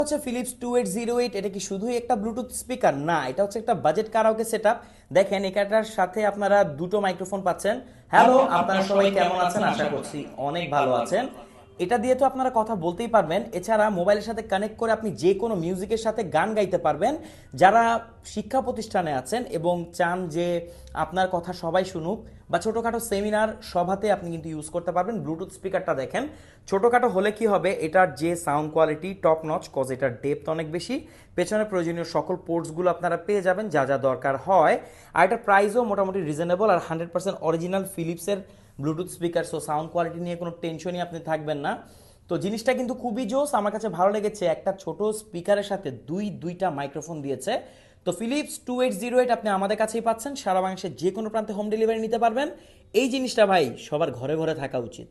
হচ্ছে ফিলিপস 2808। এটা কি শুধুই একটা ব্লুটুথ স্পিকার? না, এটা হচ্ছে একটা বাজেট কারাওকে সেটআপ। দেখেন এটার সাথে আপনারা দুটো মাইক্রোফোন পাচ্ছেন। হ্যালো, আপনারা সবাই কেমন আছেন? আশা করছি অনেক ভালো আছেন। এটা দিয়ে তো আপনারা কথা বলতেই পারবেন, এছাড়া মোবাইলের সাথে কানেক্ট করে আপনি যে কোনো মিউজিকের সাথে গান গাইতে পারবেন। যারা শিক্ষা প্রতিষ্ঠানে আছেন এবং চান যে আপনার কথা সবাই শুনুক, বা ছোটোখাটো সেমিনার সভাতে আপনি কিন্তু ইউজ করতে পারবেন। ব্লুটুথ স্পিকারটা দেখেন ছোটোখাটো হলে কি হবে, এটার যে sound quality top notch, cause এটার ডেপথ অনেক বেশি। পেছনে প্রয়োজনীয় সকল পোর্টসগুলো আপনারা পেয়ে যাবেন যা যা দরকার হয়। আর এটার প্রাইসও মোটামুটি রিজনেবল, আর 100% অরিজিনাল ফিলিপসের Bluetooth speaker. So sound quality নিয়ে কোনো টেনশনই আপনি থাকবেন না। তো জিনিসটা কিন্তু খুবই জোস, আমার কাছে ভালো লেগেছে। একটা ছোট স্পিকারের সাথে দুইটা মাইক্রোফোন দিয়েছে। তো ফিলিপস 2808 আপনি আমাদের কাছেই পাচ্ছেন। সারা বাংলাদেশের যে কোনো প্রান্তে হোম ডেলিভারি নিতে পারবেন। এই জিনিসটা ভাই সবার ঘরে ঘরে থাকা উচিত।